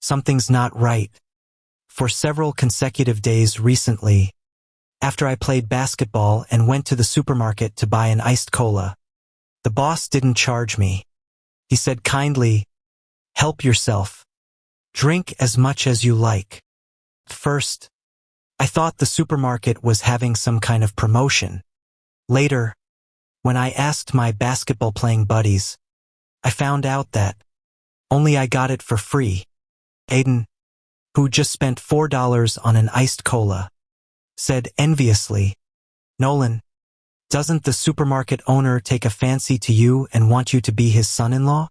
Something's not right. For several consecutive days recently, after I played basketball and went to the supermarket to buy an iced cola, the boss didn't charge me. He said kindly, "Help yourself. Drink as much as you like." First, I thought the supermarket was having some kind of promotion. Later, when I asked my basketball-playing buddies, I found out that only I got it for free. Aiden, who just spent $4 on an iced cola, said enviously, "Nolan, doesn't the supermarket owner take a fancy to you and want you to be his son-in-law?"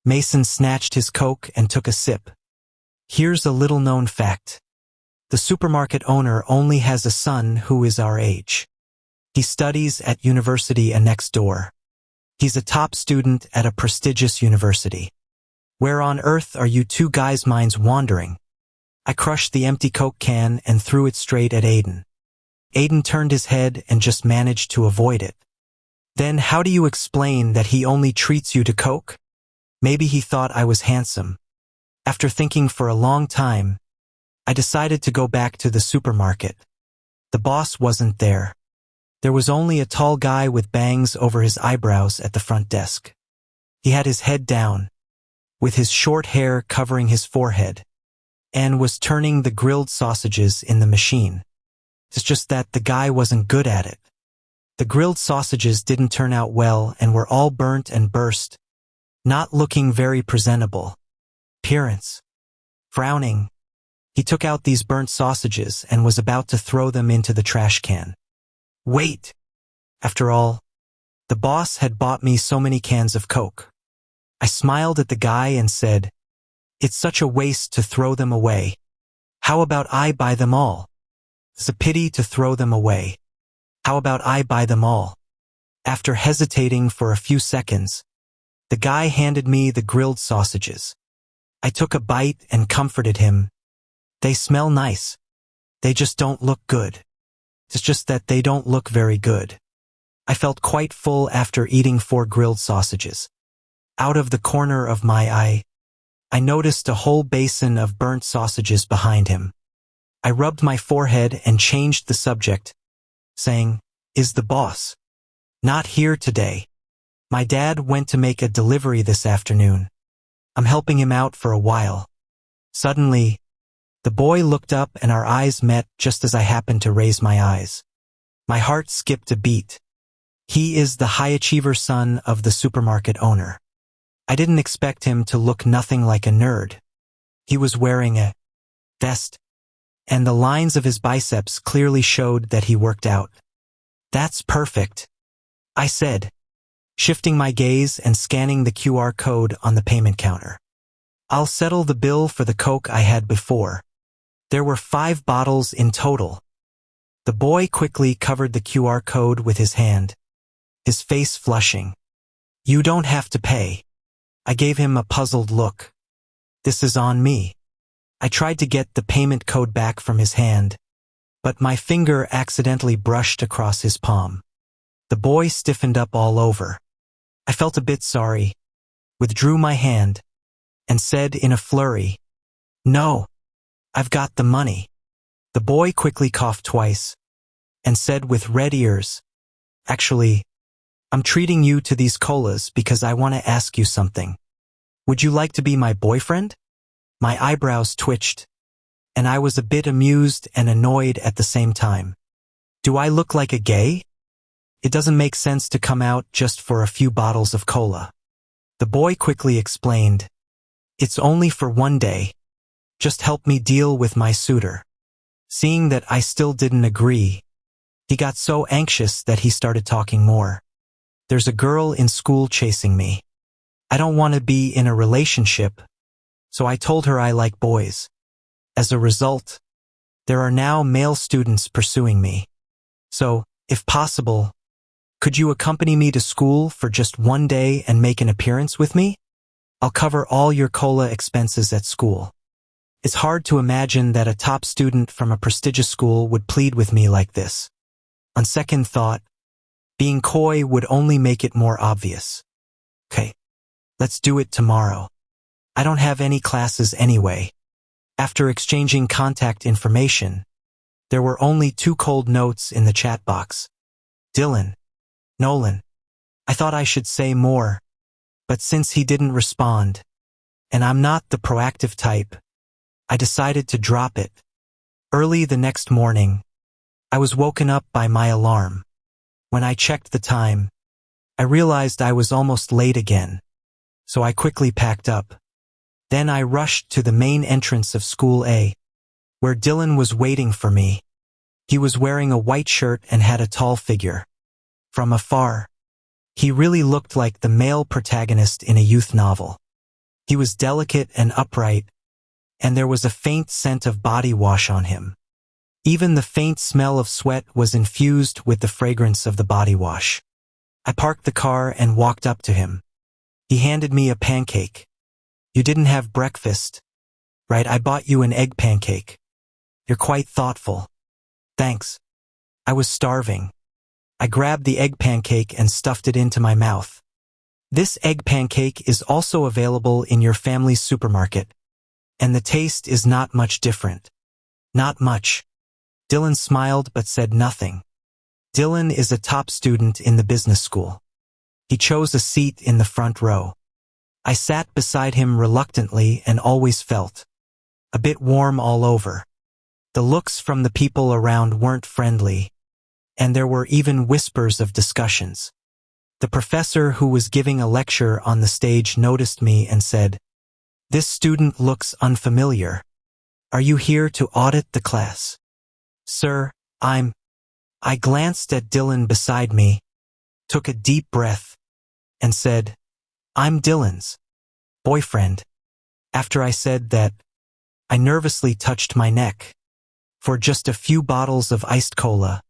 Mason snatched his Coke and took a sip. Here's a little-known fact. The supermarket owner only has a son who is our age. He studies at university next door. He's a top student at a prestigious university. Where on earth are you two guys' minds wandering? I crushed the empty Coke can and threw it straight at Aiden. Aiden turned his head and just managed to avoid it. Then how do you explain that he only treats you to Coke? Maybe he thought I was handsome. After thinking for a long time, I decided to go back to the supermarket. The boss wasn't there. There was only a tall guy with bangs over his eyebrows at the front desk. He had his head down, with his short hair covering his forehead, and was turning the grilled sausages in the machine. It's just that the guy wasn't good at it. The grilled sausages didn't turn out well and were all burnt and burst, not looking very presentable. Appearance. Frowning, he took out these burnt sausages and was about to throw them into the trash can. Wait! After all, the boss had bought me so many cans of Coke. I smiled at the guy and said, "It's such a waste to throw them away. How about I buy them all? It's a pity to throw them away. How about I buy them all?" After hesitating for a few seconds, the guy handed me the grilled sausages. I took a bite and comforted him. "They smell nice. They just don't look good. It's just that they don't look very good." I felt quite full after eating 4 grilled sausages. Out of the corner of my eye, I noticed a whole basin of burnt sausages behind him. I rubbed my forehead and changed the subject, saying, "Is the boss not here today? My dad went to make a delivery this afternoon. I'm helping him out for a while." Suddenly, the boy looked up and our eyes met just as I happened to raise my eyes. My heart skipped a beat. He is the high-achiever son of the supermarket owner. I didn't expect him to look nothing like a nerd. He was wearing a vest, and the lines of his biceps clearly showed that he worked out. "That's perfect," I said, shifting my gaze and scanning the QR code on the payment counter. "I'll settle the bill for the Coke I had before." There were 5 bottles in total. The boy quickly covered the QR code with his hand, his face flushing. "You don't have to pay." I gave him a puzzled look. "This is on me." I tried to get the payment code back from his hand, but my finger accidentally brushed across his palm. The boy stiffened up all over. I felt a bit sorry, withdrew my hand, and said in a flurry, "No, I've got the money." The boy quickly coughed twice and said with red ears, "Actually, I'm treating you to these colas because I want to ask you something. Would you like to be my boyfriend?" My eyebrows twitched, and I was a bit amused and annoyed at the same time. Do I look like a gay? It doesn't make sense to come out just for a few bottles of cola. The boy quickly explained, "It's only for one day. Just help me deal with my suitor." Seeing that I still didn't agree, he got so anxious that he started talking more. "There's a girl in school chasing me. I don't want to be in a relationship, so I told her I like boys. As a result, there are now male students pursuing me. So, if possible, could you accompany me to school for just one day and make an appearance with me? I'll cover all your cola expenses at school." It's hard to imagine that a top student from a prestigious school would plead with me like this. On second thought, being coy would only make it more obvious. "Okay, let's do it tomorrow. I don't have any classes anyway." After exchanging contact information, there were only 2 cold notes in the chat box. Dylan. Nolan. I thought I should say more, but since he didn't respond, and I'm not the proactive type, I decided to drop it. Early the next morning, I was woken up by my alarm. When I checked the time, I realized I was almost late again, so I quickly packed up. Then I rushed to the main entrance of School A, where Dylan was waiting for me. He was wearing a white shirt and had a tall figure. From afar, he really looked like the male protagonist in a youth novel. He was delicate and upright, and there was a faint scent of body wash on him. Even the faint smell of sweat was infused with the fragrance of the body wash. I parked the car and walked up to him. He handed me a pancake. You didn't have breakfast, right? I bought you an egg pancake. You're quite thoughtful. Thanks. I was starving. I grabbed the egg pancake and stuffed it into my mouth. This egg pancake is also available in your family's supermarket, and the taste is not much different. Not much. Dylan smiled but said nothing. Dylan is a top student in the business school. He chose a seat in the front row. I sat beside him reluctantly and always felt a bit warm all over. The looks from the people around weren't friendly, and there were even whispers of discussions. The professor who was giving a lecture on the stage noticed me and said, "This student looks unfamiliar. Are you here to audit the class?" "Sir, I glanced at Dylan beside me, took a deep breath, and said, "I'm Dylan's boyfriend." After I said that, I nervously touched my neck. For just a few bottles of iced cola,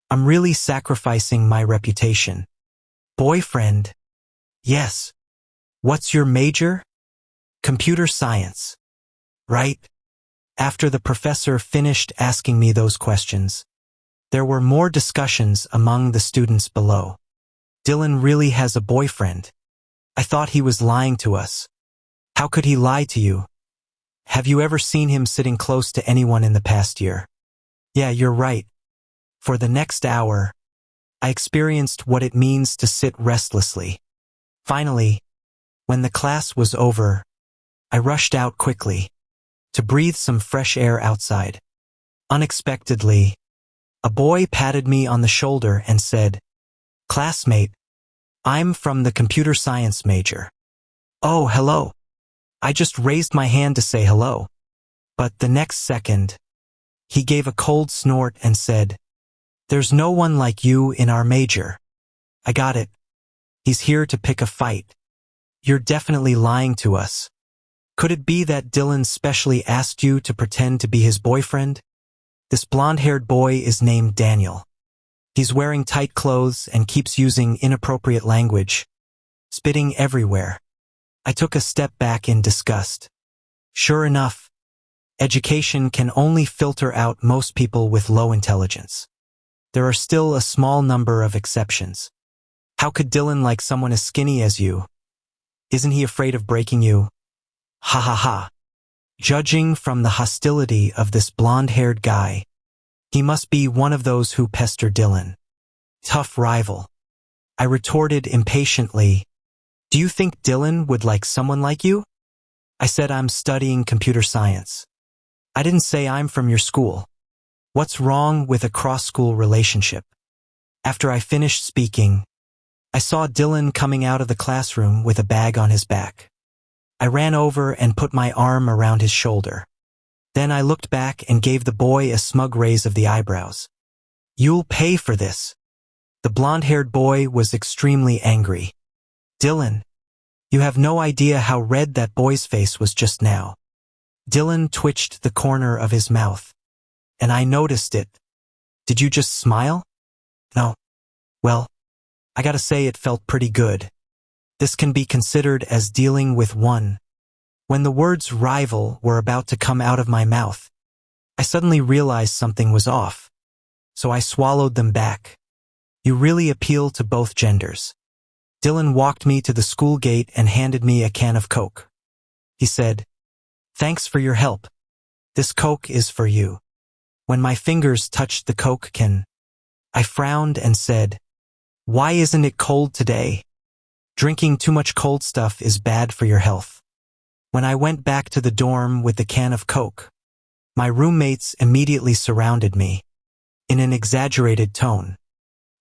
I'm really sacrificing my reputation. Boyfriend? Yes. What's your major? Computer science. Right? After the professor finished asking me those questions, there were more discussions among the students below. Dylan really has a boyfriend. I thought he was lying to us. How could he lie to you? Have you ever seen him sitting close to anyone in the past year? Yeah, you're right. For the next hour, I experienced what it means to sit restlessly. Finally, when the class was over, I rushed out quickly to breathe some fresh air outside. Unexpectedly, a boy patted me on the shoulder and said, "Classmate, I'm from the computer science major." "Oh, hello." I just raised my hand to say hello. But the next second, he gave a cold snort and said, "There's no one like you in our major." I got it. He's here to pick a fight. You're definitely lying to us. Could it be that Dylan specially asked you to pretend to be his boyfriend? This blonde-haired boy is named Daniel. He's wearing tight clothes and keeps using inappropriate language, spitting everywhere. I took a step back in disgust. Sure enough, education can only filter out most people with low intelligence. There are still a small number of exceptions. How could Dylan like someone as skinny as you? Isn't he afraid of breaking you? Ha ha ha. Judging from the hostility of this blonde-haired guy, he must be one of those who pester Dylan. Tough rival. I retorted impatiently, "Do you think Dylan would like someone like you?" I said I'm studying computer science. I didn't say I'm from your school. What's wrong with a cross-school relationship? After I finished speaking, I saw Dylan coming out of the classroom with a bag on his back. I ran over and put my arm around his shoulder. Then I looked back and gave the boy a smug raise of the eyebrows. "You'll pay for this." The blonde-haired boy was extremely angry. "Dylan, you have no idea how red that boy's face was just now." Dylan twitched the corner of his mouth, and I noticed it. "Did you just smile?" "No." "Well, I gotta say it felt pretty good. This can be considered as dealing with one." When the words rival were about to come out of my mouth, I suddenly realized something was off, so I swallowed them back. You really appeal to both genders. Dylan walked me to the school gate and handed me a can of Coke. He said, "Thanks for your help." This Coke is for you. When my fingers touched the Coke can, I frowned and said, "Why isn't it cold today? Drinking too much cold stuff is bad for your health." When I went back to the dorm with the can of Coke, my roommates immediately surrounded me, in an exaggerated tone.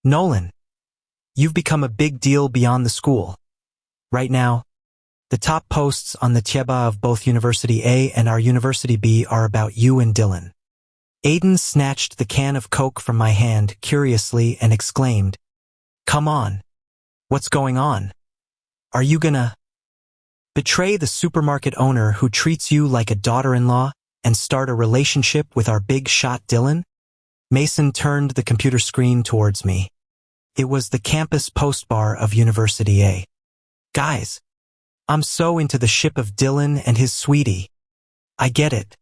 "Nolan, you've become a big deal beyond the school. Right now, the top posts on the Tieba of both University A and our University B are about you and Dylan." Aiden snatched the can of Coke from my hand curiously and exclaimed, "Come on. What's going on? Are you gonna betray the supermarket owner who treats you like a daughter-in-law and start a relationship with our big shot Dylan?" Mason turned the computer screen towards me. It was the campus postbar of University A. "Guys, I'm so into the ship of Dylan and his sweetie. I get it."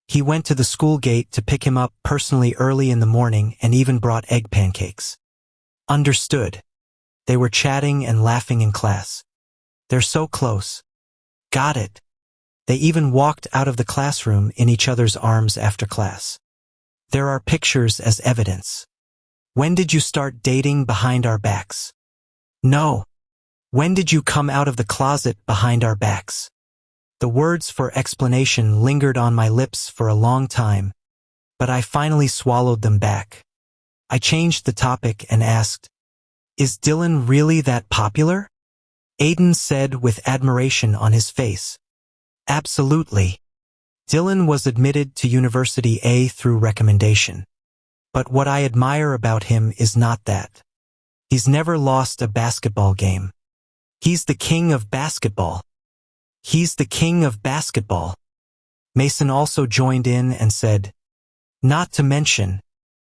He went to the school gate to pick him up personally early in the morning and even brought egg pancakes. Understood. They were chatting and laughing in class. They're so close. Got it. They even walked out of the classroom in each other's arms after class. There are pictures as evidence. When did you start dating behind our backs? No. When did you come out of the closet behind our backs? The words for explanation lingered on my lips for a long time, but I finally swallowed them back. I changed the topic and asked, "Is Dylan really that popular?" Aiden said with admiration on his face, "Absolutely. Dylan was admitted to University A through recommendation. But what I admire about him is not that. He's never lost a basketball game. He's the king of basketball. He's the king of basketball." Mason also joined in and said, "Not to mention,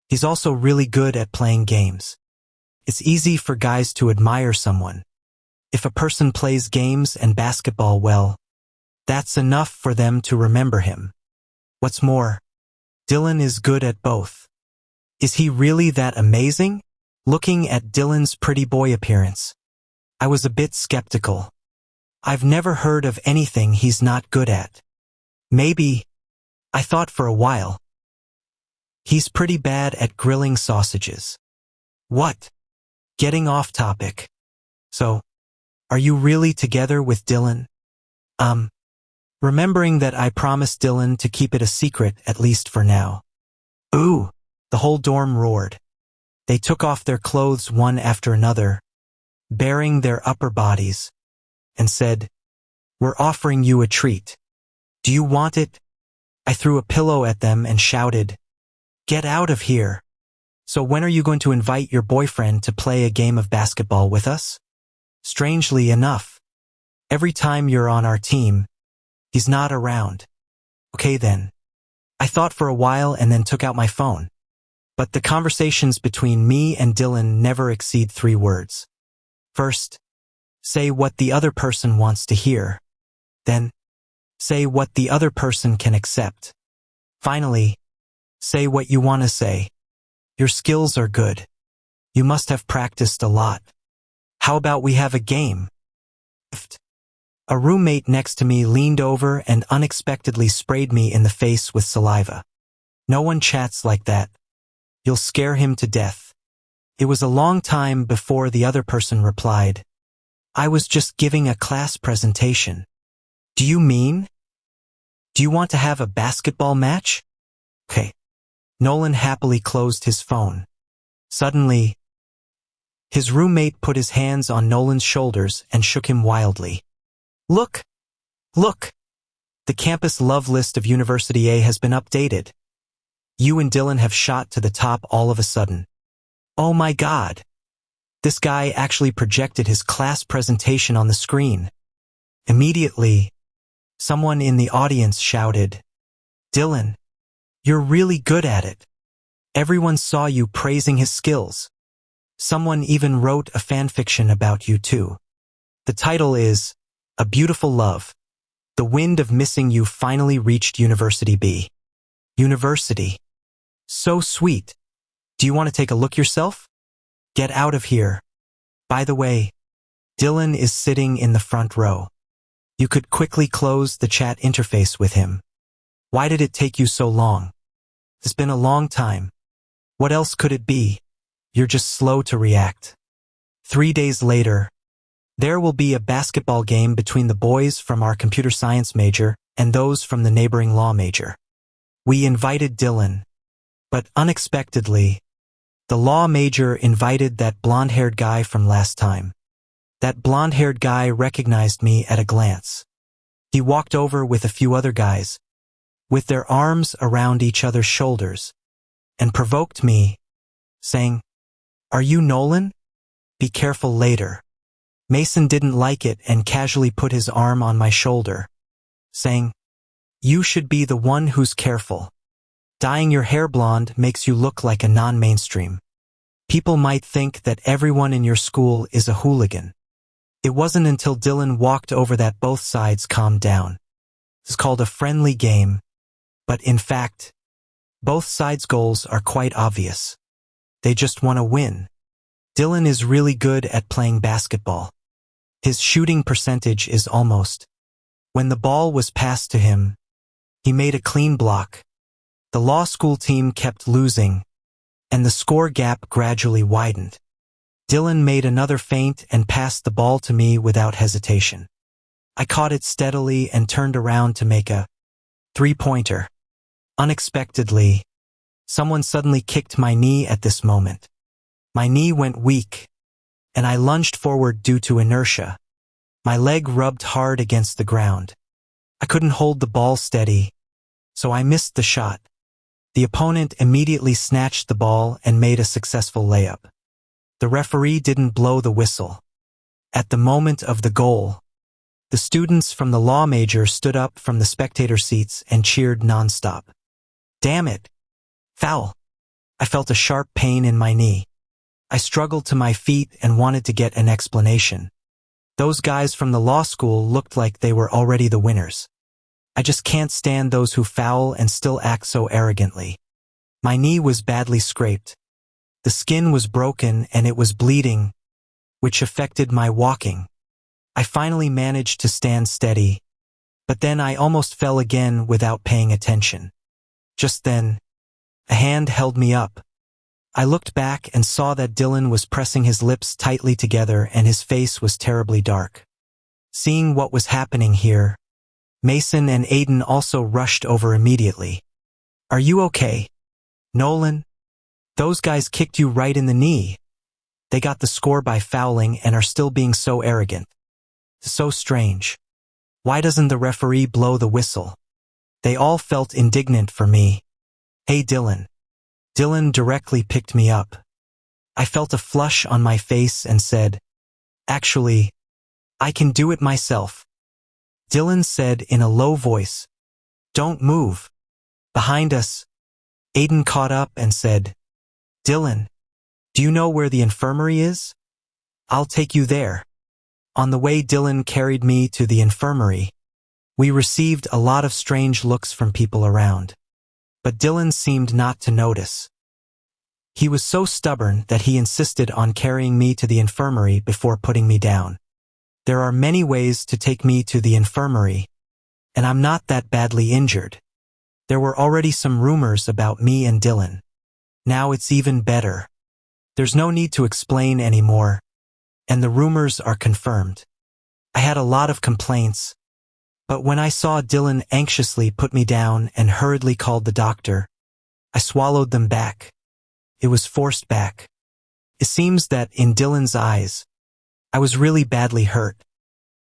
he's also really good at playing games. It's easy for guys to admire someone. If a person plays games and basketball well, that's enough for them to remember him. What's more, Dylan is good at both. Is he really that amazing?" Looking at Dylan's pretty boy appearance, I was a bit skeptical. I've never heard of anything he's not good at. Maybe, I thought for a while, he's pretty bad at grilling sausages. What? Getting off topic. So, are you really together with Dylan? Remembering that I promised Dylan to keep it a secret at least for now. Ooh, the whole dorm roared. They took off their clothes one after another, baring their upper bodies, and said, "We're offering you a treat. Do you want it?" I threw a pillow at them and shouted, "Get out of here. So when are you going to invite your boyfriend to play a game of basketball with us? Strangely enough, every time you're on our team, he's not around." Okay then. I thought for a while and then took out my phone. But the conversations between me and Dylan never exceed 3 words. First, say what the other person wants to hear. Then, say what the other person can accept. Finally, say what you want to say. Your skills are good. You must have practiced a lot. How about we have a game? A roommate next to me leaned over and unexpectedly sprayed me in the face with saliva. No one chats like that. You'll scare him to death. It was a long time before the other person replied, "I was just giving a class presentation." Do you mean? Do you want to have a basketball match? Okay. Nolan happily closed his phone. Suddenly, his roommate put his hands on Nolan's shoulders and shook him wildly. Look! Look! The campus love list of University A has been updated. You and Dylan have shot to the top all of a sudden. Oh my God! This guy actually projected his class presentation on the screen. Immediately, someone in the audience shouted, "Dylan, you're really good at it. Everyone saw you praising his skills. Someone even wrote a fanfiction about you too. The title is, A Beautiful Love. The wind of missing you finally reached University B." University. So sweet. Do you want to take a look yourself? Get out of here. By the way, Dylan is sitting in the front row. You could quickly close the chat interface with him. Why did it take you so long? It's been a long time. What else could it be? You're just slow to react. 3 days later, there will be a basketball game between the boys from our computer science major and those from the neighboring law major. We invited Dylan, but unexpectedly, the law major invited that blonde-haired guy from last time. That blonde-haired guy recognized me at a glance. He walked over with a few other guys, with their arms around each other's shoulders, and provoked me, saying, "Are you Nolan? Be careful later." Mason didn't like it and casually put his arm on my shoulder, saying, "You should be the one who's careful. Dyeing your hair blonde makes you look like a non-mainstream. People might think that everyone in your school is a hooligan." It wasn't until Dylan walked over that both sides calmed down. It's called a friendly game, but in fact, both sides' goals are quite obvious. They just want to win. Dylan is really good at playing basketball. His shooting percentage is almost. When the ball was passed to him, he made a clean block. The law school team kept losing, and the score gap gradually widened. Dylan made another feint and passed the ball to me without hesitation. I caught it steadily and turned around to make a three-pointer. Unexpectedly, someone suddenly kicked my knee at this moment. My knee went weak, and I lunged forward due to inertia. My leg rubbed hard against the ground. I couldn't hold the ball steady, so I missed the shot. The opponent immediately snatched the ball and made a successful layup. The referee didn't blow the whistle. At the moment of the goal, the students from the law major stood up from the spectator seats and cheered nonstop. Damn it! Foul! I felt a sharp pain in my knee. I struggled to my feet and wanted to get an explanation. Those guys from the law school looked like they were already the winners. I just can't stand those who foul and still act so arrogantly. My knee was badly scraped. The skin was broken and it was bleeding, which affected my walking. I finally managed to stand steady, but then I almost fell again without paying attention. Just then, a hand held me up. I looked back and saw that Dylan was pressing his lips tightly together and his face was terribly dark. Seeing what was happening here, Mason and Aiden also rushed over immediately. "Are you okay, Nolan? Those guys kicked you right in the knee. They got the score by fouling and are still being so arrogant. So strange. Why doesn't the referee blow the whistle?" They all felt indignant for me. "Hey Dylan." Dylan directly picked me up. I felt a flush on my face and said, "Actually, I can do it myself." Dylan said in a low voice, "Don't move." Behind us, Aiden caught up and said, "Dylan, do you know where the infirmary is? I'll take you there." On the way, Dylan carried me to the infirmary. We received a lot of strange looks from people around, but Dylan seemed not to notice. He was so stubborn that he insisted on carrying me to the infirmary before putting me down. There are many ways to take me to the infirmary, and I'm not that badly injured. There were already some rumors about me and Dylan. Now it's even better. There's no need to explain anymore, and the rumors are confirmed. I had a lot of complaints, but when I saw Dylan anxiously put me down and hurriedly called the doctor, I swallowed them back. It was forced back. It seems that in Dylan's eyes, I was really badly hurt.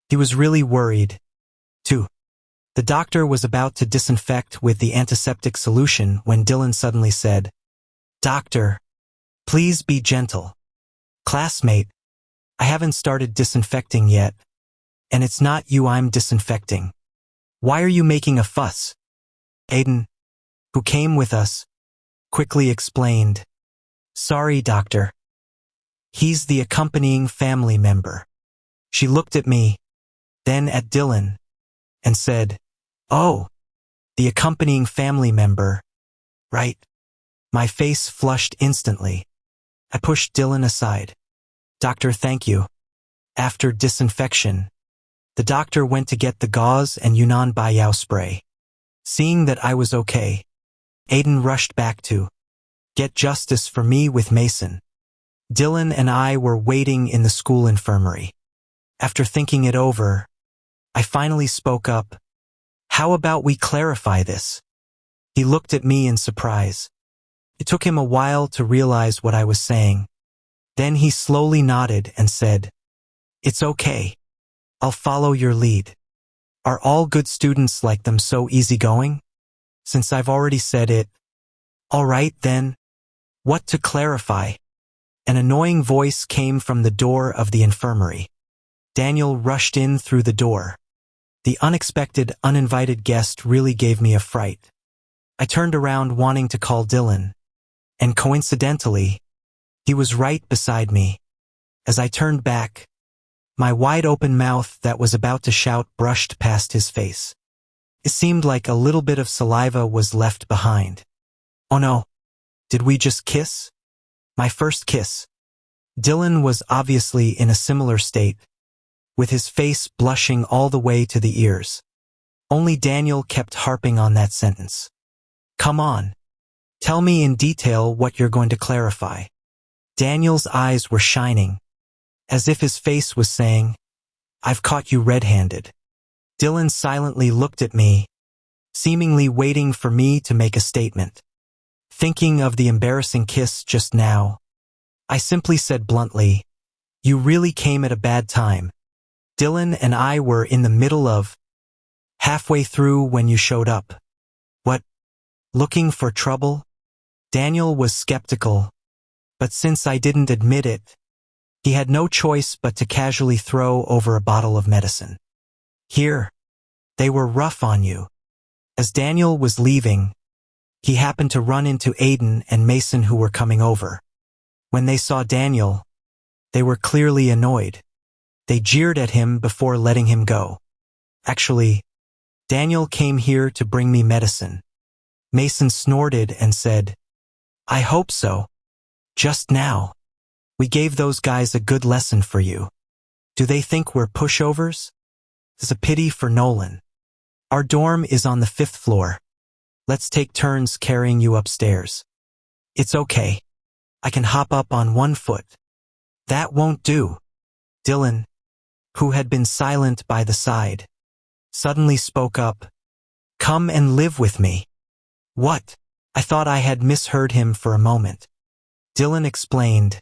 He was really worried, too. The doctor was about to disinfect with the antiseptic solution when Dylan suddenly said, "Doctor, please be gentle. Classmate, I haven't started disinfecting yet, and it's not you I'm disinfecting. Why are you making a fuss?" Aiden, who came with us, quickly explained, "Sorry, doctor. He's the accompanying family member." She looked at me, then at Dylan, and said, "Oh, the accompanying family member, right?" My face flushed instantly. I pushed Dylan aside. "Doctor, thank you." After disinfection, the doctor went to get the gauze and Yunnan Baiyao spray. Seeing that I was okay, Aiden rushed back to get justice for me with Mason. Dylan and I were waiting in the school infirmary. After thinking it over, I finally spoke up. How about we clarify this? He looked at me in surprise. It took him a while to realize what I was saying. Then he slowly nodded and said, "It's okay. I'll follow your lead. Are all good students like them so easygoing? Since I've already said it." "All right then. What to clarify?" An annoying voice came from the door of the infirmary. Daniel rushed in through the door. The unexpected, uninvited guest really gave me a fright. I turned around wanting to call Dylan, and coincidentally, he was right beside me. As I turned back, my wide-open mouth that was about to shout brushed past his face. It seemed like a little bit of saliva was left behind. Oh no, did we just kiss? My first kiss. Dylan was obviously in a similar state, with his face blushing all the way to the ears. Only Daniel kept harping on that sentence. "Come on. Tell me in detail what you're going to clarify." Daniel's eyes were shining, as if his face was saying, "I've caught you red-handed." Dylan silently looked at me, seemingly waiting for me to make a statement. Thinking of the embarrassing kiss just now, I simply said bluntly, "You really came at a bad time. Dylan and I were in the middle of halfway through when you showed up." "What? Looking for trouble?" Daniel was skeptical, but since I didn't admit it, he had no choice but to casually throw over a bottle of medicine. "Here. They were rough on you." As Daniel was leaving, he happened to run into Aiden and Mason who were coming over. When they saw Daniel, they were clearly annoyed. They jeered at him before letting him go. "Actually, Daniel came here to bring me medicine." Mason snorted and said, "I hope so. Just now. We gave those guys a good lesson for you. Do they think we're pushovers? It's a pity for Nolan. Our dorm is on the 5th floor. Let's take turns carrying you upstairs." "It's okay. I can hop up on one foot." "That won't do." Dylan, who had been silent by the side, suddenly spoke up. "Come and live with me." "What?" I thought I had misheard him for a moment. Dylan explained,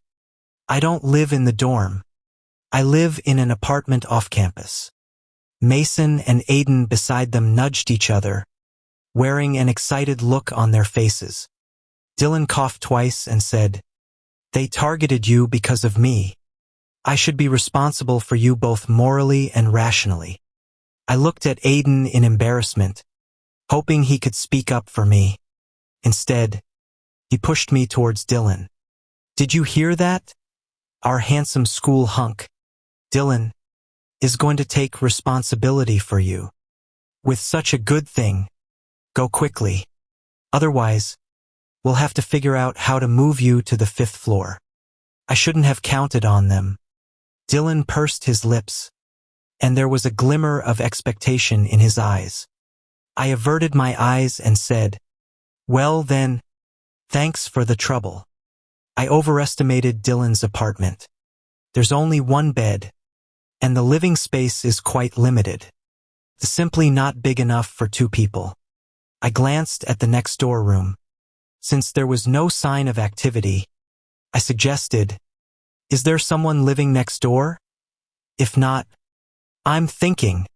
"I don't live in the dorm. I live in an apartment off campus." Mason and Aiden beside them nudged each other, wearing an excited look on their faces. Dylan coughed twice and said, "They targeted you because of me. I should be responsible for you both morally and rationally." I looked at Aiden in embarrassment, hoping he could speak up for me. Instead, he pushed me towards Dylan. "Did you hear that? Our handsome school hunk, Dylan, is going to take responsibility for you. With such a good thing, go quickly. Otherwise, we'll have to figure out how to move you to the 5th floor." I shouldn't have counted on them. Dylan pursed his lips, and there was a glimmer of expectation in his eyes. I averted my eyes and said, "Well then, thanks for the trouble." I overestimated Dylan's apartment. There's only one bed, and the living space is quite limited. It's simply not big enough for 2 people. I glanced at the next door room. Since there was no sign of activity, I suggested, "Is there someone living next door? If not, I'm thinking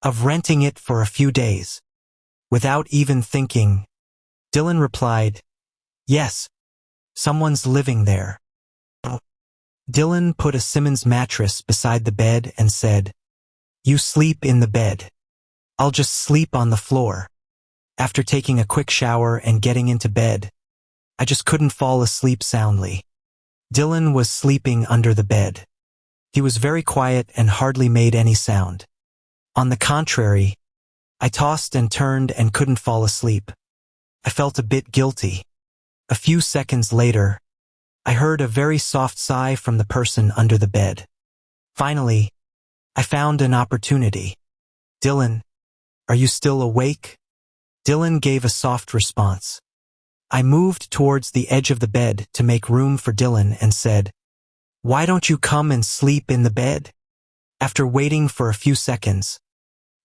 of renting it for a few days." Without even thinking, Dylan replied, "Yes, someone's living there." Dylan put a Simmons mattress beside the bed and said, "You sleep in the bed. I'll just sleep on the floor." After taking a quick shower and getting into bed, I just couldn't fall asleep soundly. Dylan was sleeping under the bed. He was very quiet and hardly made any sound. On the contrary, I tossed and turned and couldn't fall asleep. I felt a bit guilty. A few seconds later, I heard a very soft sigh from the person under the bed. Finally, I found an opportunity. "Dylan, are you still awake?" Dylan gave a soft response. I moved towards the edge of the bed to make room for Dylan and said, "Why don't you come and sleep in the bed?" After waiting for a few seconds,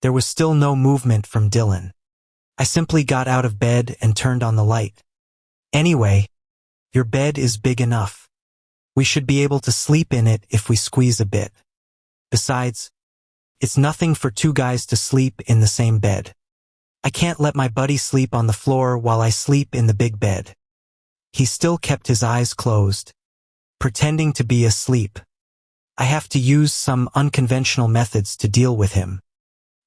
there was still no movement from Dylan. I simply got out of bed and turned on the light. "Anyway, your bed is big enough. We should be able to sleep in it if we squeeze a bit. Besides, it's nothing for two guys to sleep in the same bed. I can't let my buddy sleep on the floor while I sleep in the big bed." He still kept his eyes closed, pretending to be asleep. I have to use some unconventional methods to deal with him.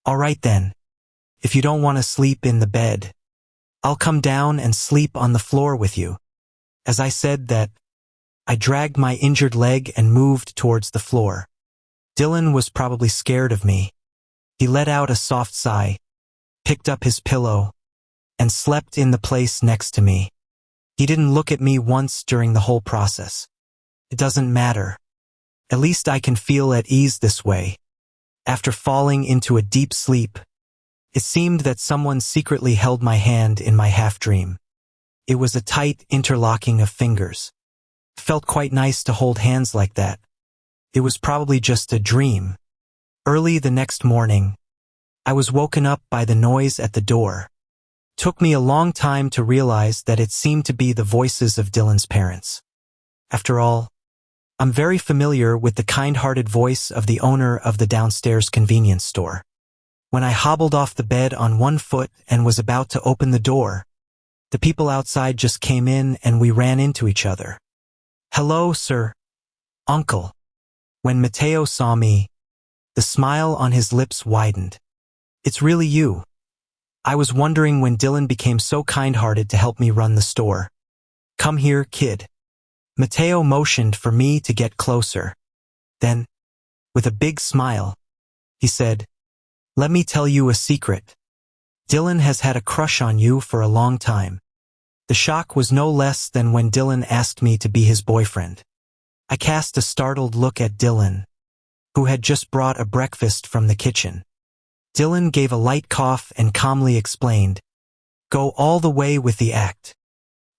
"All right then. If you don't want to sleep in the bed, I'll come down and sleep on the floor with you." As I said that, I dragged my injured leg and moved towards the floor. Dylan was probably scared of me. He let out a soft sigh, picked up his pillow, and slept in the place next to me. He didn't look at me once during the whole process. It doesn't matter. At least I can feel at ease this way. After falling into a deep sleep, it seemed that someone secretly held my hand in my half-dream. It was a tight interlocking of fingers. It felt quite nice to hold hands like that. It was probably just a dream. Early the next morning, I was woken up by the noise at the door. It took me a long time to realize that it seemed to be the voices of Dylan's parents. After all, I'm very familiar with the kind-hearted voice of the owner of the downstairs convenience store. When I hobbled off the bed on one foot and was about to open the door, the people outside just came in and we ran into each other. "Hello, sir. Uncle." When Mateo saw me, the smile on his lips widened. "It's really you. I was wondering when Dylan became so kind-hearted to help me run the store. Come here, kid." Mateo motioned for me to get closer. Then, with a big smile, he said, "Let me tell you a secret. Dylan has had a crush on you for a long time." The shock was no less than when Dylan asked me to be his boyfriend. I cast a startled look at Dylan, who had just brought a breakfast from the kitchen. Dylan gave a light cough and calmly explained, "Go all the way with the act."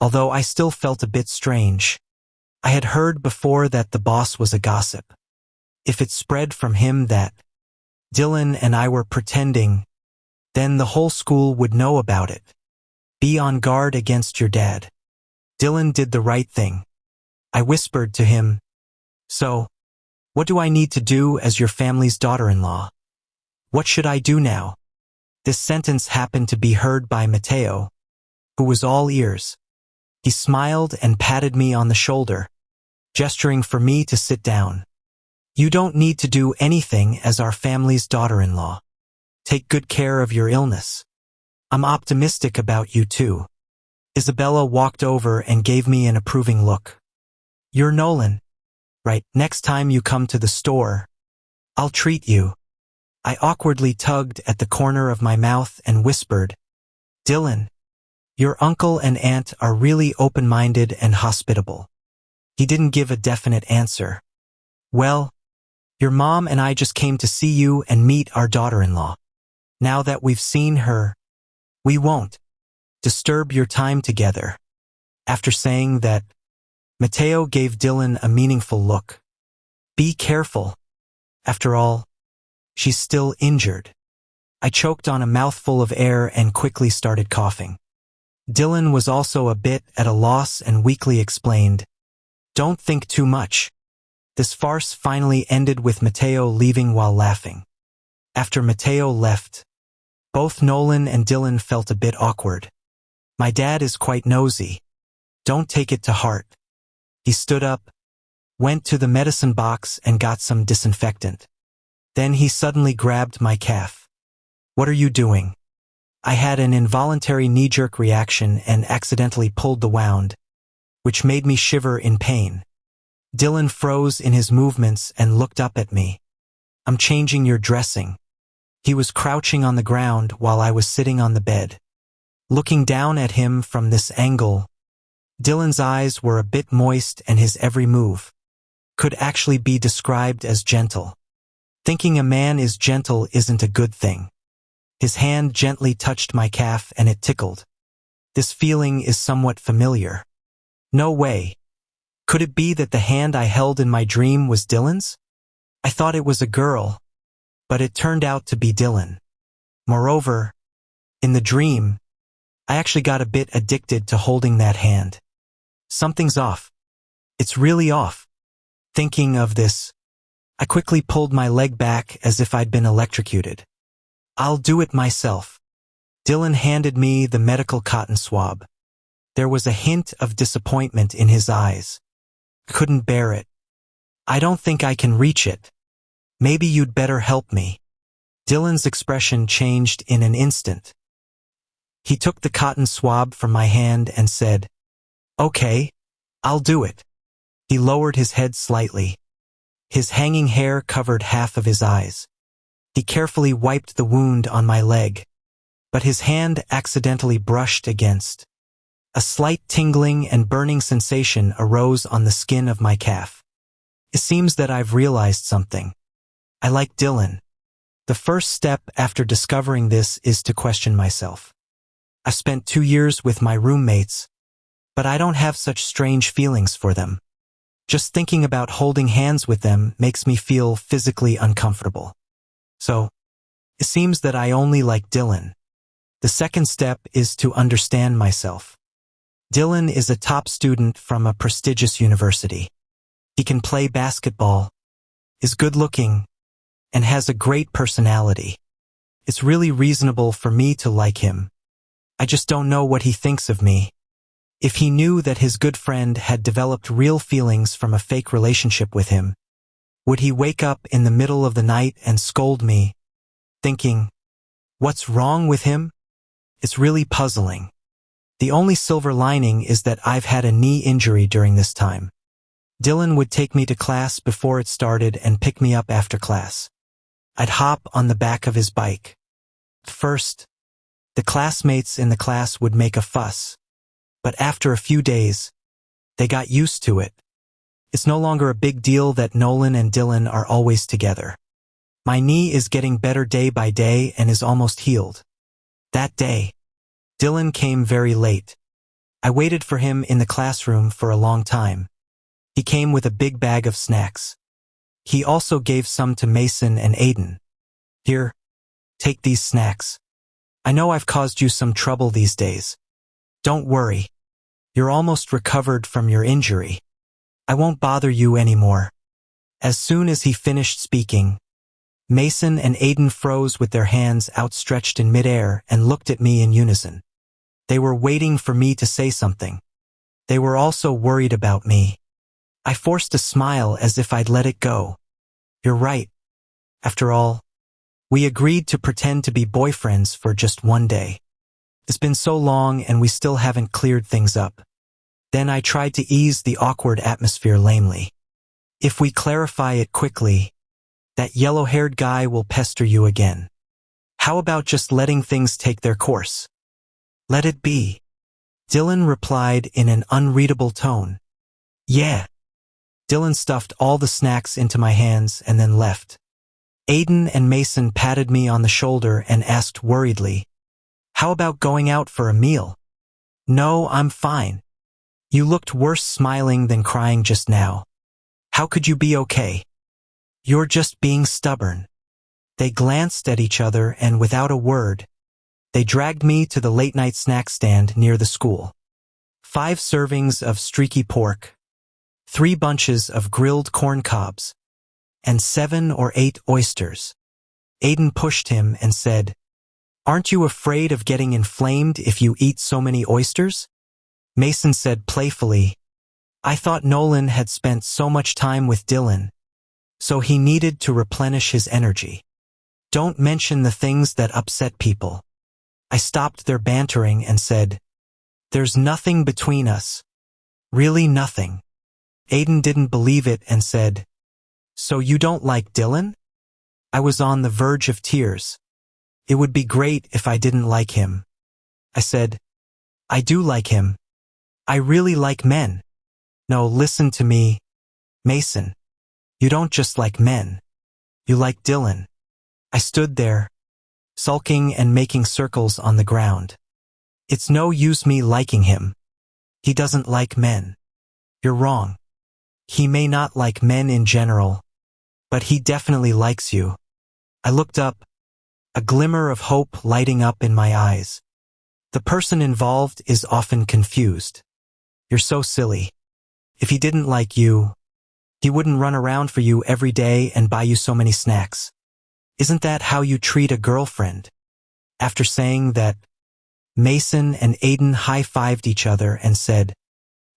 Although I still felt a bit strange. I had heard before that the boss was a gossip. If it spread from him that Dylan and I were pretending, then the whole school would know about it. Be on guard against your dad. Dylan did the right thing. I whispered to him, "So, what do I need to do as your family's daughter-in-law? What should I do now?" This sentence happened to be heard by Mateo, who was all ears. He smiled and patted me on the shoulder, gesturing for me to sit down. "You don't need to do anything as our family's daughter-in-law. Take good care of your illness. I'm optimistic about you too." Isabella walked over and gave me an approving look. "You're Nolan, right? Next time you come to the store, I'll treat you." I awkwardly tugged at the corner of my mouth and whispered, "Dylan, your uncle and aunt are really open-minded and hospitable." He didn't give a definite answer. "Well, your mom and I just came to see you and meet our daughter-in-law. Now that we've seen her, we won't disturb your time together." After saying that, Mateo gave Dylan a meaningful look. "Be careful. After all, she's still injured." I choked on a mouthful of air and quickly started coughing. Dylan was also a bit at a loss and weakly explained, "Don't think too much." This farce finally ended with Mateo leaving while laughing. After Mateo left, both Nolan and Dylan felt a bit awkward. "My dad is quite nosy. Don't take it to heart." He stood up, went to the medicine box and got some disinfectant. Then he suddenly grabbed my calf. "What are you doing?" I had an involuntary knee-jerk reaction and accidentally pulled the wound, which made me shiver in pain. Dylan froze in his movements and looked up at me. "I'm changing your dressing." He was crouching on the ground while I was sitting on the bed. Looking down at him from this angle, Dylan's eyes were a bit moist and his every move could actually be described as gentle. Thinking a man is gentle isn't a good thing. His hand gently touched my calf and it tickled. This feeling is somewhat familiar. No way. Could it be that the hand I held in my dream was Dylan's? I thought it was a girl, but it turned out to be Dylan. Moreover, in the dream, I actually got a bit addicted to holding that hand. Something's off. It's really off. Thinking of this, I quickly pulled my leg back as if I'd been electrocuted. I'll do it myself. Dylan handed me the medical cotton swab. There was a hint of disappointment in his eyes. Couldn't bear it. I don't think I can reach it. Maybe you'd better help me. Dylan's expression changed in an instant. He took the cotton swab from my hand and said, "Okay, I'll do it." He lowered his head slightly. His hanging hair covered half of his eyes. He carefully wiped the wound on my leg, but his hand accidentally brushed against. A slight tingling and burning sensation arose on the skin of my calf. It seems that I've realized something. I like Dylan. The first step after discovering this is to question myself. I've spent 2 years with my roommates, but I don't have such strange feelings for them. Just thinking about holding hands with them makes me feel physically uncomfortable. So, it seems that I only like Dylan. The second step is to understand myself. Dylan is a top student from a prestigious university. He can play basketball, is good-looking, and has a great personality. It's really reasonable for me to like him. I just don't know what he thinks of me. If he knew that his good friend had developed real feelings from a fake relationship with him, would he wake up in the middle of the night and scold me, thinking, "What's wrong with him?" It's really puzzling. The only silver lining is that I've had a knee injury during this time. Dylan would take me to class before it started and pick me up after class. I'd hop on the back of his bike. First, the classmates in the class would make a fuss, but after a few days, they got used to it. It's no longer a big deal that Nolan and Dylan are always together. My knee is getting better day by day and is almost healed. That day, Dylan came very late. I waited for him in the classroom for a long time. He came with a big bag of snacks. He also gave some to Mason and Aiden. "Here, take these snacks. I know I've caused you some trouble these days. Don't worry. You're almost recovered from your injury. I won't bother you anymore." As soon as he finished speaking, Mason and Aiden froze with their hands outstretched in midair and looked at me in unison. They were waiting for me to say something. They were also worried about me. I forced a smile as if I'd let it go. You're right. After all, we agreed to pretend to be boyfriends for just one day. It's been so long and we still haven't cleared things up. Then I tried to ease the awkward atmosphere lamely. If we clarify it quickly, that yellow-haired guy will pester you again. How about just letting things take their course? Let it be. Dylan replied in an unreadable tone. Yeah. Dylan stuffed all the snacks into my hands and then left. Aiden and Mason patted me on the shoulder and asked worriedly, "How about going out for a meal?" "No, I'm fine. You looked worse smiling than crying just now. How could you be okay?" "You're just being stubborn." They glanced at each other and without a word, they dragged me to the late-night snack stand near the school. 5 servings of streaky pork, 3 bunches of grilled corn cobs, and 7 or 8 oysters. Aiden pushed him and said, "Aren't you afraid of getting inflamed if you eat so many oysters?" Mason said playfully, "I thought Nolan had spent so much time with Dylan, so he needed to replenish his energy. Don't mention the things that upset people." I stopped their bantering and said, "There's nothing between us. Really nothing." Aiden didn't believe it and said, "So you don't like Dylan?" I was on the verge of tears. It would be great if I didn't like him. I said, "I do like him. I really like men." "No, listen to me, Mason. You don't just like men. You like Dylan." I stood there, sulking and making circles on the ground. It's no use me liking him. He doesn't like men. You're wrong. He may not like men in general, but he definitely likes you. I looked up, a glimmer of hope lighting up in my eyes. The person involved is often confused. You're so silly. If he didn't like you, he wouldn't run around for you every day and buy you so many snacks. Isn't that how you treat a girlfriend? After saying that, Mason and Aiden high-fived each other and said,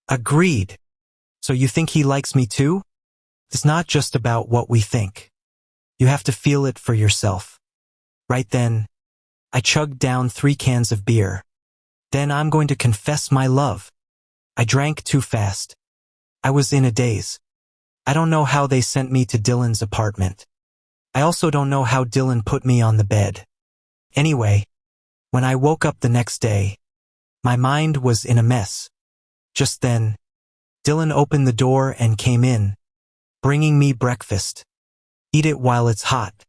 "Agreed. So you think he likes me too? It's not just about what we think. You have to feel it for yourself." Right then, I chugged down 3 cans of beer. Then I'm going to confess my love. I drank too fast. I was in a daze. I don't know how they sent me to Dylan's apartment. I also don't know how Dylan put me on the bed. Anyway, when I woke up the next day, my mind was in a mess. Just then, Dylan opened the door and came in, bringing me breakfast. Eat it while it's hot.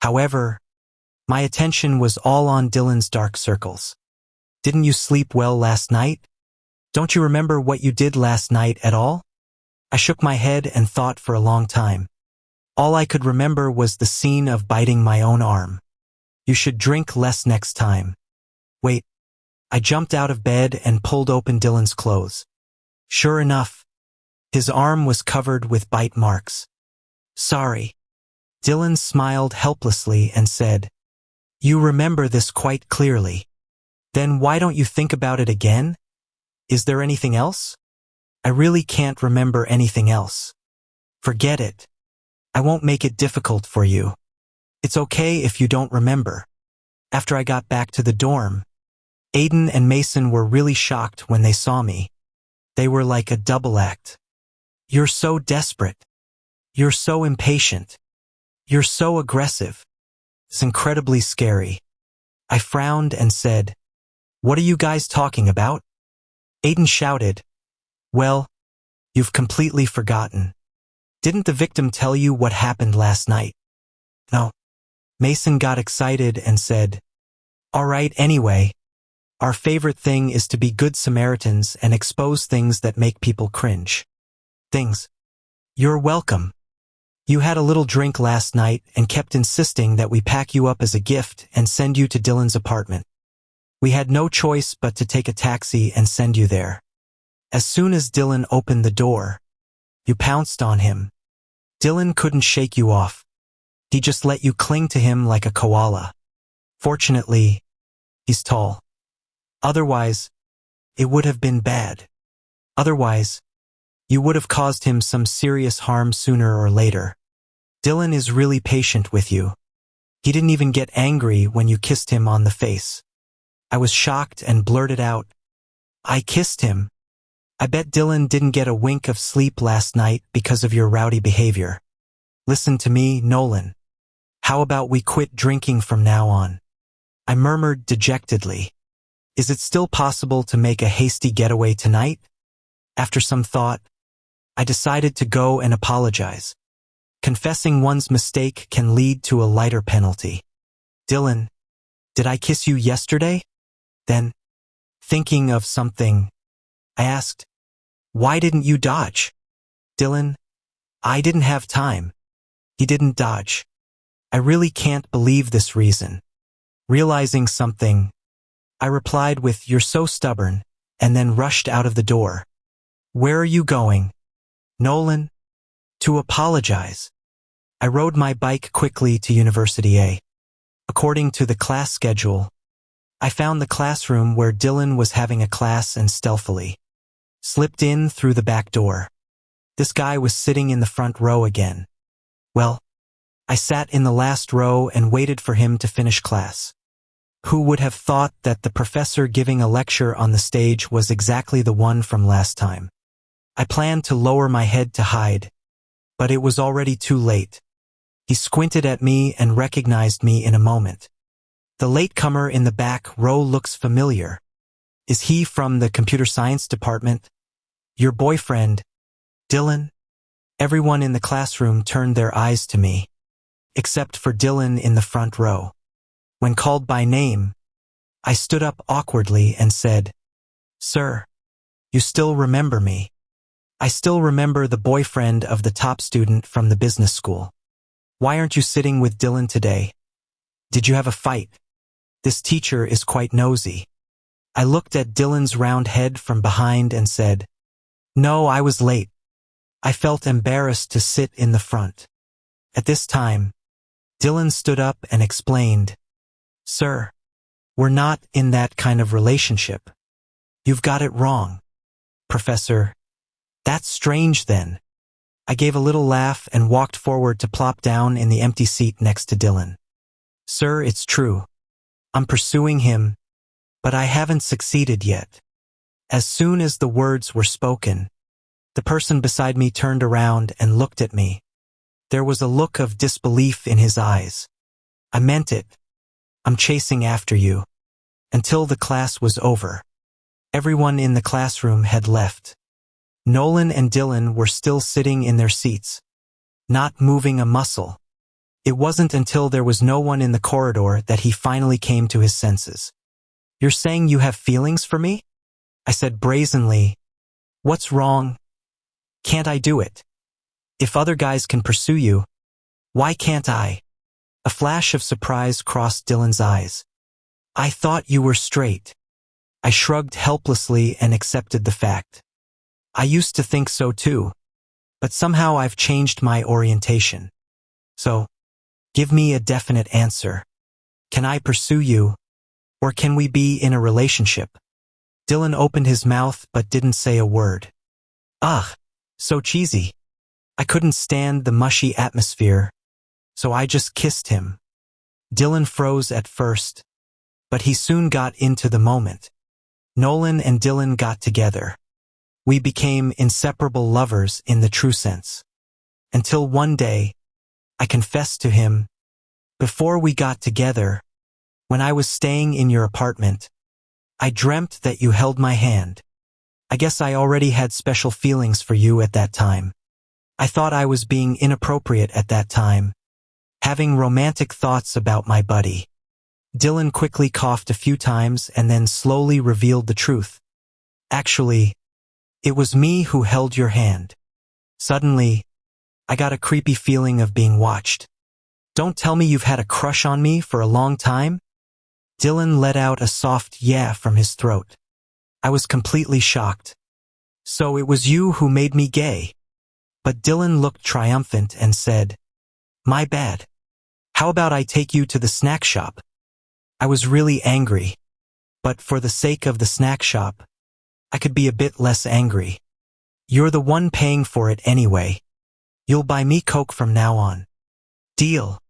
However, my attention was all on Dylan's dark circles. Didn't you sleep well last night? Don't you remember what you did last night at all? I shook my head and thought for a long time. All I could remember was the scene of biting my own arm. You should drink less next time. Wait. I jumped out of bed and pulled open Dylan's clothes. Sure enough, his arm was covered with bite marks. Sorry. Dylan smiled helplessly and said, "You remember this quite clearly. Then why don't you think about it again? Is there anything else?" I really can't remember anything else. Forget it. I won't make it difficult for you. It's okay if you don't remember. After I got back to the dorm, Aiden and Mason were really shocked when they saw me. They were like a double act. You're so desperate. You're so impatient. You're so aggressive. It's incredibly scary. I frowned and said, "What are you guys talking about?" Aiden shouted, "Well, you've completely forgotten. Didn't the victim tell you what happened last night?" No. Mason got excited and said, "All right, anyway. Our favorite thing is to be good Samaritans and expose things that make people cringe. Things. You're welcome. You had a little drink last night and kept insisting that we pack you up as a gift and send you to Dylan's apartment. We had no choice but to take a taxi and send you there. As soon as Dylan opened the door, you pounced on him. Dylan couldn't shake you off. He just let you cling to him like a koala. Fortunately, he's tall. Otherwise, it would have been bad. Otherwise, you would have caused him some serious harm sooner or later. Dylan is really patient with you. He didn't even get angry when you kissed him on the face. I was shocked and blurted out, "I kissed him. I bet Dylan didn't get a wink of sleep last night because of your rowdy behavior. Listen to me, Nolan. How about we quit drinking from now on?" I murmured dejectedly. Is it still possible to make a hasty getaway tonight? After some thought, I decided to go and apologize. Confessing one's mistake can lead to a lighter penalty. "Dylan, did I kiss you yesterday?" Then, thinking of something, I asked, "Why didn't you dodge?" "Dylan, I didn't have time." He didn't dodge. I really can't believe this reason. Realizing something, I replied with, "You're so stubborn," and then rushed out of the door. "Where are you going?" "Nolan." "To apologize." I rode my bike quickly to University A. According to the class schedule, I found the classroom where Dylan was having a class and stealthily slipped in through the back door. This guy was sitting in the front row again. Well, I sat in the last row and waited for him to finish class. Who would have thought that the professor giving a lecture on the stage was exactly the one from last time? I planned to lower my head to hide, but it was already too late. He squinted at me and recognized me in a moment. "The latecomer in the back row looks familiar. Is he from the computer science department? Your boyfriend, Dylan?" Everyone in the classroom turned their eyes to me, except for Dylan in the front row. When called by name, I stood up awkwardly and said, "Sir, you still remember me? I still remember the boyfriend of the top student from the business school. Why aren't you sitting with Dylan today? Did you have a fight? This teacher is quite nosy." I looked at Dylan's round head from behind and said, "No, I was late. I felt embarrassed to sit in the front." At this time, Dylan stood up and explained, "Sir, we're not in that kind of relationship. You've got it wrong." "Professor, that's strange then." I gave a little laugh and walked forward to plop down in the empty seat next to Dylan. "Sir, it's true. I'm pursuing him, but I haven't succeeded yet." As soon as the words were spoken, the person beside me turned around and looked at me. There was a look of disbelief in his eyes. "I meant it. I'm chasing after you." Until the class was over. Everyone in the classroom had left. Nolan and Dylan were still sitting in their seats, not moving a muscle. It wasn't until there was no one in the corridor that he finally came to his senses. "You're saying you have feelings for me?" I said brazenly. "What's wrong? Can't I do it? If other guys can pursue you, why can't I?" A flash of surprise crossed Dylan's eyes. "I thought you were straight." I shrugged helplessly and accepted the fact. "I used to think so too, but somehow I've changed my orientation. So, give me a definite answer. Can I pursue you, or can we be in a relationship?" Dylan opened his mouth but didn't say a word. Ugh, so cheesy. I couldn't stand the mushy atmosphere, so I just kissed him. Dylan froze at first, but he soon got into the moment. Nolan and Dylan got together. We became inseparable lovers in the true sense. Until one day, I confessed to him, "Before we got together, when I was staying in your apartment, I dreamt that you held my hand. I guess I already had special feelings for you at that time. I thought I was being inappropriate at that time, having romantic thoughts about my buddy." Dylan quickly coughed a few times and then slowly revealed the truth. "Actually, it was me who held your hand. Suddenly, I got a creepy feeling of being watched." "Don't tell me you've had a crush on me for a long time?" Dylan let out a soft yeah from his throat. I was completely shocked. "So it was you who made me gay?" But Dylan looked triumphant and said, "My bad. How about I take you to the snack shop?" I was really angry, but for the sake of the snack shop, I could be a bit less angry. "You're the one paying for it anyway. You'll buy me Coke from now on. Deal?"